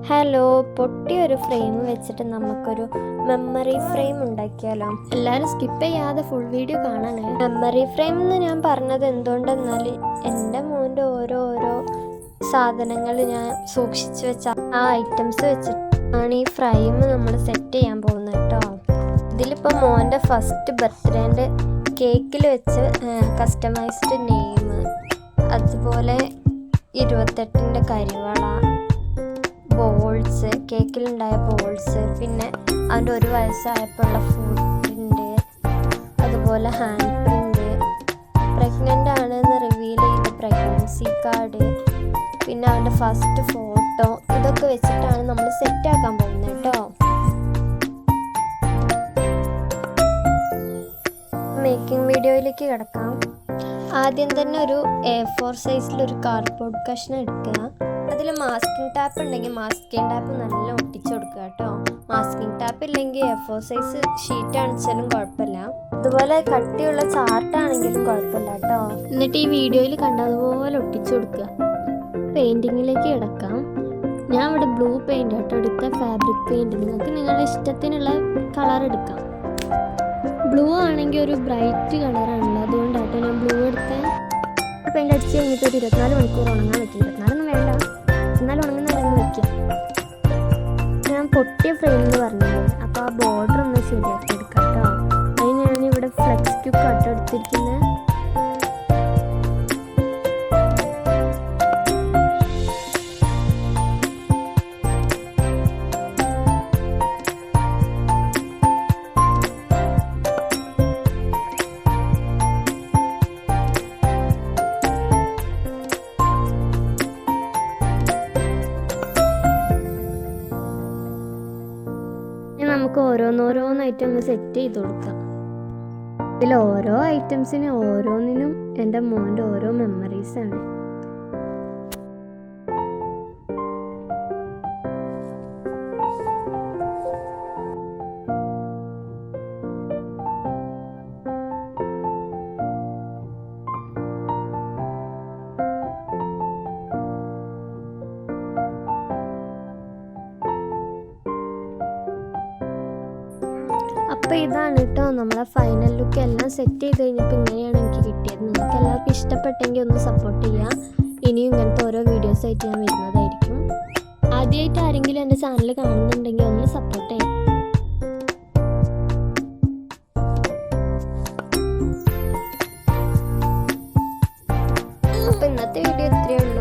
Hello, പൊട്ടിയൊരു frame വെച്ചിട്ട് നമുക്കൊരു memory frame ഉണ്ടാക്കിയാലോ? എല്ലാവരും സ്കിപ്പ് ചെയ്യാതെ ഫുൾ വീഡിയോ കാണണേ. മെമ്മറി ഫ്രെയിം എന്ന് ഞാൻ പറഞ്ഞത് എന്തുകൊണ്ടെന്നാൽ എൻ്റെ മോൻ്റെ ഓരോ സാധനങ്ങൾ ഞാൻ സൂക്ഷിച്ച് വെച്ച ആ ഐറ്റംസ് വെച്ചിട്ടാണ് ഈ ഫ്രെയിം നമ്മൾ സെറ്റ് ചെയ്യാൻ പോകുന്നത് കേട്ടോ. ഇതിലിപ്പോൾ മോൻ്റെ ഫസ്റ്റ് ബർത്ത്ഡേൻ്റെ കേക്കിൽ വെച്ച് കസ്റ്റമൈസ്ഡ് നെയിം, അതുപോലെ 28ൻ്റെ കരിവള, ബോൾസ്, കേക്കിലുണ്ടായ ബോൾസ്, പിന്നെ അവൻ്റെ 1 വയസ്സായപ്പോൾ ഉള്ള ഫുഡ് പ്രിൻ്റ്, അതുപോലെ ഹാൻഡ് പ്രിൻ്റ്, പ്രഗ്നൻ്റ് ആണെന്ന് റിവീൽ ചെയ്ത പ്രഗ്നൻസി കാർഡ്, പിന്നെ അവൻ്റെ ഫസ്റ്റ് ഫോട്ടോ, ഇതൊക്കെ വെച്ചിട്ടാണ് നമ്മൾ സെറ്റാക്കാൻ പോകുന്നത് കേട്ടോ. മേക്കിംഗ് വീഡിയോയിലേക്ക് കിടക്കാം. ആദ്യം തന്നെ ഒരു A4 സൈസിലൊരു കാർഡ്ബോർഡ് കഷ്ണം എടുക്കുക. അതിൽ മാസ്കിംഗ് ടാപ്പ് ഉണ്ടെങ്കിൽ മാസ്കിംഗ് ടാപ്പ് നല്ല ഒട്ടിച്ചു കൊടുക്കുക കേട്ടോ. മാസ്കിംഗ് ടാപ്പ് ഇല്ലെങ്കിൽ A4 സൈസ് ഷീറ്റ് ആണെച്ചാലും കുഴപ്പമില്ല. അതുപോലെ കട്ടിയുള്ള ചാർട്ടാണെങ്കിലും കുഴപ്പമില്ല കേട്ടോ. എന്നിട്ട് ഈ വീഡിയോയിൽ കണ്ടതുപോലെ ഒട്ടിച്ചു കൊടുക്കുക. പെയിൻറ്റിങ്ങിലേക്ക് കിടക്കാം. ഞാൻ ഇവിടെ ബ്ലൂ പെയിൻ്റ് കേട്ടോ എടുത്ത, ഫാബ്രിക് പെയിൻറ്റ്. നിങ്ങൾക്ക് നിങ്ങളുടെ ഇഷ്ടത്തിനുള്ള കളർ എടുക്കാം. ബ്ലൂ ആണെങ്കിൽ ഒരു ബ്രൈറ്റ് കളറാണല്ലോ, അതുകൊണ്ടാട്ടോ ഞാൻ ബ്ലൂ എടുത്തത്. പെയിൻ്റ് അടിച്ച് കഴിഞ്ഞിട്ട് ഒരു 24 മണിക്കൂർ ഉണങ്ങാൻ പറ്റും. 24 വേണ്ട, എന്നാലും ഉണങ്ങുന്നതല്ലെന്ന് വയ്ക്കാം. ഞാൻ പൊട്ടിയ ഫ്രെയിം എന്ന് പറഞ്ഞില്ലേ, അപ്പോൾ ആ ബോർഡർ ഒന്ന് ശരിയാക്കി എടുക്കാം കേട്ടോ. അതിന് ഞാനിവിടെ ഫ്ലെക്സ് ക്യൂബ് കട്ട് എടുത്തിരിക്കുന്നത്. നമുക്ക് ഓരോന്നോരോന്നായിട്ട് ഒന്ന് സെറ്റ് ചെയ്ത് കൊടുക്കാം. ഇതിൽ ഓരോ ഐറ്റംസിനും ഓരോന്നിനും എൻ്റെ മോൻ്റെ ഓരോ മെമ്മറീസാണ്. അപ്പോൾ ഇതാണ് കേട്ടോ നമ്മളെ ഫൈനൽ ലുക്ക്. എല്ലാം സെറ്റ് ചെയ്ത് കഴിഞ്ഞപ്പോൾ ഇങ്ങനെയാണ് എനിക്ക് കിട്ടിയത്. നിങ്ങൾക്ക് എല്ലാവർക്കും ഇഷ്ടപ്പെട്ടെങ്കിൽ ഒന്ന് സപ്പോർട്ട് ചെയ്യുക. ഇനിയും ഇങ്ങനത്തെ ഓരോ വീഡിയോസായിട്ട് ഞാൻ വരുന്നതായിരിക്കും. ആദ്യമായിട്ട് ആരെങ്കിലും എൻ്റെ ചാനൽ കാണുന്നുണ്ടെങ്കിൽ ഒന്ന് സപ്പോർട്ട് ചെയ്യാം. അപ്പോൾ ഇന്നത്തെ വീഡിയോ ഇത്രയേ ഉള്ളൂ.